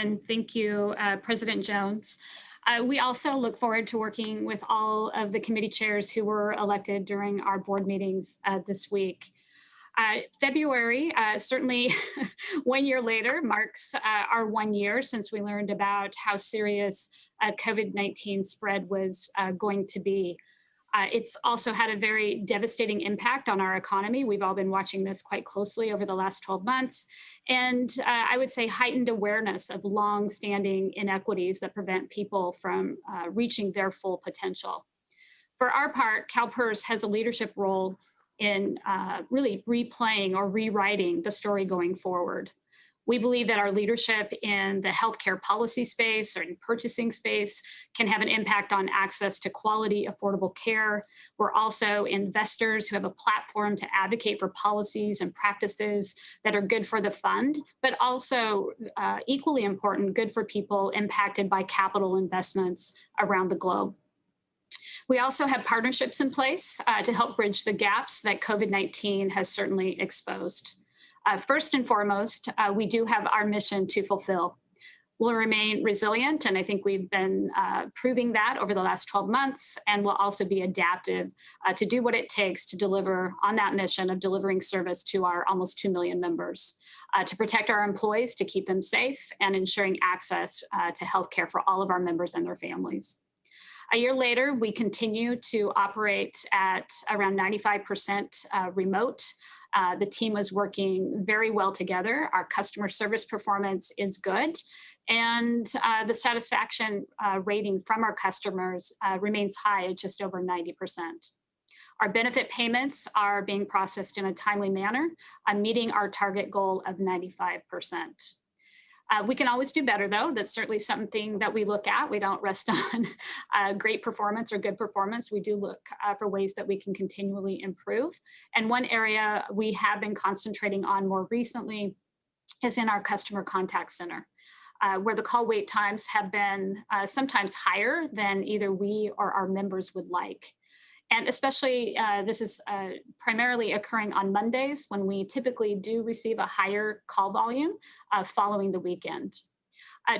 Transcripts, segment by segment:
and thank you, President Jones. We also look forward to working with all of the committee chairs who were elected during our board meetings this week. February, certainly 1 year later, marks our 1 year since we learned about how serious COVID-19 spread was going to be. It's also had a very devastating impact on our economy. We've all been watching this quite closely over the last 12 months. And I would say heightened awareness of long-standing inequities that prevent people from reaching their full potential. For our part, CalPERS has a leadership role in really replaying or rewriting the story going forward. We believe that our leadership in the healthcare policy space or in purchasing space can have an impact on access to quality, affordable care. We're also investors who have a platform to advocate for policies and practices that are good for the fund, but also equally important, good for people impacted by capital investments around the globe. We also have partnerships in place to help bridge the gaps that COVID-19 has certainly exposed. First and foremost, we do have our mission to fulfill. We'll remain resilient, and I think we've been proving that over the last 12 months, and we'll also be adaptive to do what it takes to deliver on that mission of delivering service to our almost 2 million members, to protect our employees, to keep them safe, and ensuring access to healthcare for all of our members and their families. A year later, we continue to operate at around 95% remote. The team was working very well together. Our customer service performance is good, and the satisfaction rating from our customers remains high at just over 90%. Our benefit payments are being processed in a timely manner, meeting our target goal of 95%. We can always do better, though. That's certainly something that we look at. We don't rest on great performance or good performance. We do look for ways that we can continually improve. And one area we have been concentrating on more recently is in our customer contact center, where the call wait times have been sometimes higher than either we or our members would like. And especially, this is primarily occurring on Mondays when we typically do receive a higher call volume following the weekend.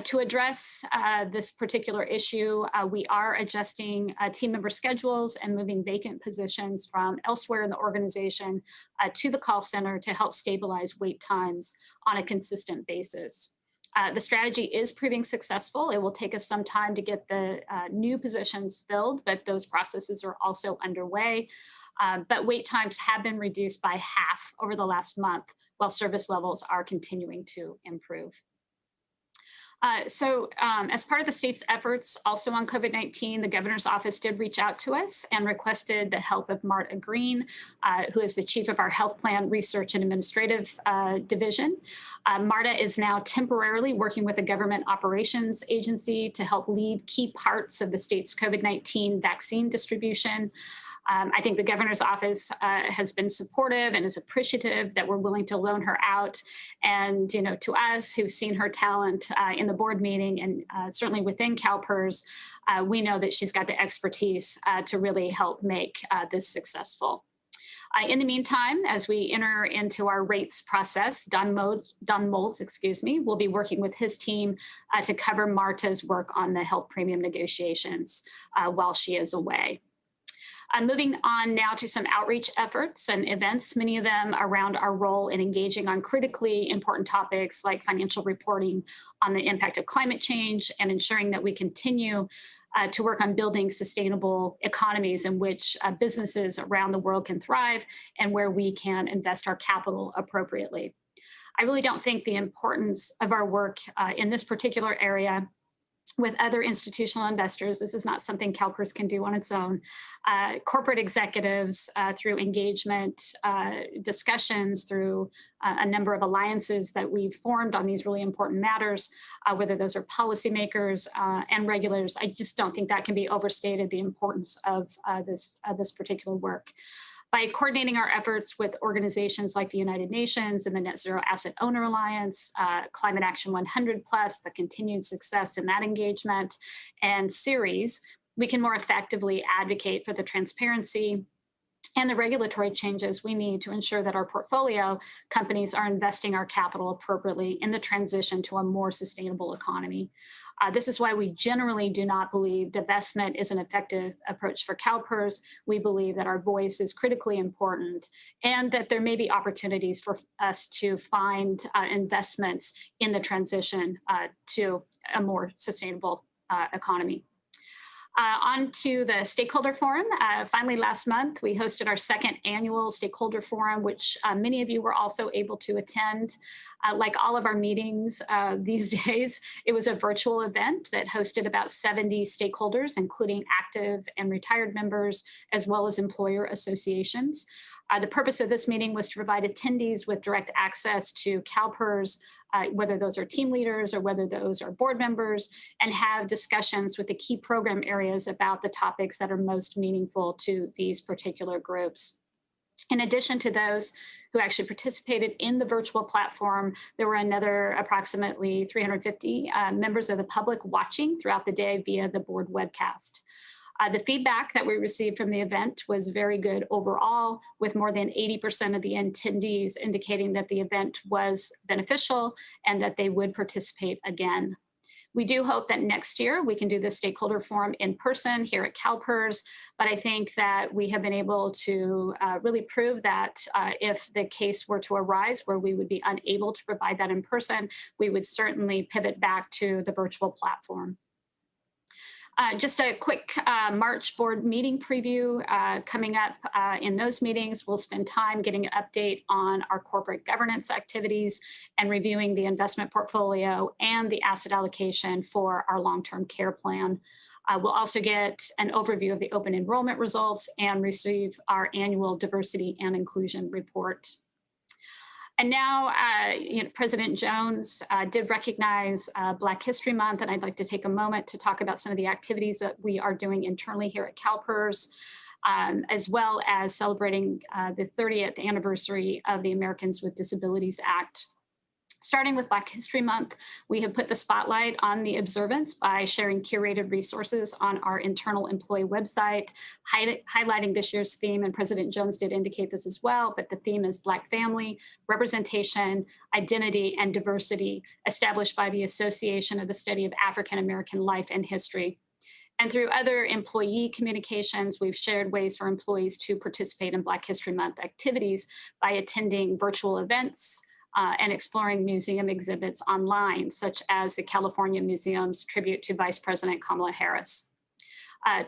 To address this particular issue, we are adjusting team member schedules and moving vacant positions from elsewhere in the organization to the call center to help stabilize wait times on a consistent basis. The strategy is proving successful. It will take us some time to get the new positions filled, but those processes are also underway. But wait times have been reduced by half over the last month, while service levels are continuing to improve. As part of the state's efforts also on COVID-19, the governor's office did reach out to us and requested the help of Marta Green, who is the chief of our health plan research and administrative division. Marta is now temporarily working with the government operations agency to help lead key parts of the state's COVID-19 vaccine distribution. I think the governor's office has been supportive and is appreciative that we're willing to loan her out. And, you know, to us who've seen her talent in the board meeting and certainly within CalPERS, we know that she's got the expertise to really help make this successful. In the meantime, as we enter into our rates process, Don Molds, will be working with his team to cover Marta's work on the health premium negotiations while she is away. Moving on now to some outreach efforts and events, many of them around our role in engaging on critically important topics like financial reporting on the impact of climate change and ensuring that we continue to work on building sustainable economies in which businesses around the world can thrive and where we can invest our capital appropriately. I really don't think the importance of our work in this particular area with other institutional investors. This is not something CalPERS can do on its own. Corporate executives, through engagement, discussions, through a number of alliances that we've formed on these really important matters, whether those are policymakers and regulators, I just don't think that can be overstated, the importance of this particular work. By coordinating our efforts with organizations like the United Nations and the Net Zero Asset Owner Alliance, Climate Action 100+, the continued success in that engagement, and CERES, we can more effectively advocate for the transparency and the regulatory changes we need to ensure that our portfolio companies are investing our capital appropriately in the transition to a more sustainable economy. This is why we generally do not believe divestment is an effective approach for CalPERS. We believe that our voice is critically important and that there may be opportunities for us to find investments in the transition to a more sustainable economy. On to the Stakeholder Forum. Finally, last month, we hosted our second annual Stakeholder Forum, which many of you were also able to attend. Like all of our meetings these days, it was a virtual event that hosted about 70 stakeholders, including active and retired members, as well as employer associations. The purpose of this meeting was to provide attendees with direct access to CalPERS, whether those are team leaders or whether those are board members, and have discussions with the key program areas about the topics that are most meaningful to these particular groups. In addition to those who actually participated in the virtual platform, there were another approximately 350 members of the public watching throughout the day via the board webcast. The feedback that we received from the event was very good overall, with more than 80% of the attendees indicating that the event was beneficial and that they would participate again. We do hope that next year we can do the Stakeholder Forum in person here at CalPERS, but I think that we have been able to really prove that if the case were to arise where we would be unable to provide that in person, we would certainly pivot back to the virtual platform. Just a quick March board meeting preview coming up in those meetings. We'll spend time getting an update on our corporate governance activities and reviewing the investment portfolio and the asset allocation for our long-term care plan. We'll also get an overview of the open enrollment results and receive our annual diversity and inclusion report. And now, President Jones did recognize Black History Month, and I'd like to take a moment to talk about some of the activities that we are doing internally here at CalPERS, as well as celebrating the 30th anniversary of the Americans with Disabilities Act. Starting with Black History Month, we have put the spotlight on the observance by sharing curated resources on our internal employee website, highlighting this year's theme, and President Jones did indicate this as well, but the theme is Black family, representation, identity, and diversity, established by the Association of the Study of African American Life and History. And through other employee communications, we've shared ways for employees to participate in Black History Month activities by attending virtual events, and exploring museum exhibits online, such as the California Museum's tribute to Vice President Kamala Harris.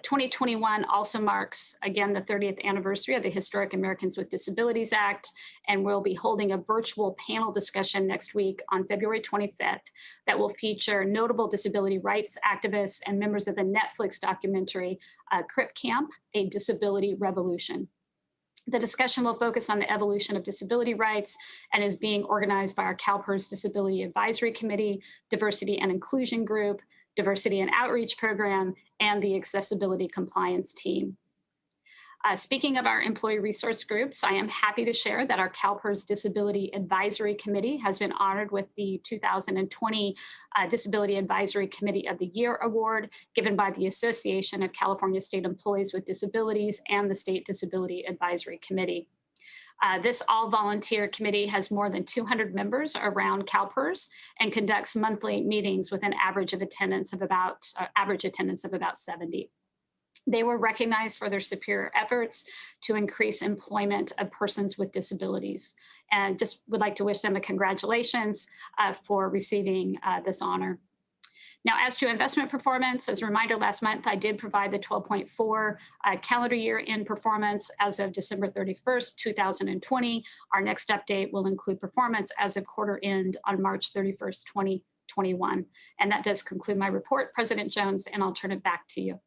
2021 also marks, again, the 30th anniversary of the Historic Americans with Disabilities Act, and we'll be holding a virtual panel discussion next week on February 25th that will feature notable disability rights activists and members of the Netflix documentary, Crip Camp, A Disability Revolution. The discussion will focus on the evolution of disability rights and is being organized by our CalPERS Disability Advisory Committee, Diversity and Inclusion Group, Diversity and Outreach Program, and the Accessibility Compliance Team. Speaking of our employee resource groups, I am happy to share that our CalPERS Disability Advisory Committee has been honored with the 2020 Disability Advisory Committee of the Year Award, given by the Association of California State Employees with Disabilities and the State Disability Advisory Committee. This all-volunteer committee has more than 200 members around CalPERS and conducts monthly meetings with an average attendance of about 70. They were recognized for their superior efforts to increase employment of persons with disabilities. And just would like to wish them a congratulations for receiving this honor. Now, as to investment performance, as a reminder, last month I did provide the 12.4 calendar year in performance as of December 31st, 2020. Our next update will include performance as of quarter end on March 31st, 2021. And that does conclude my report, President Jones, and I'll turn it back to you.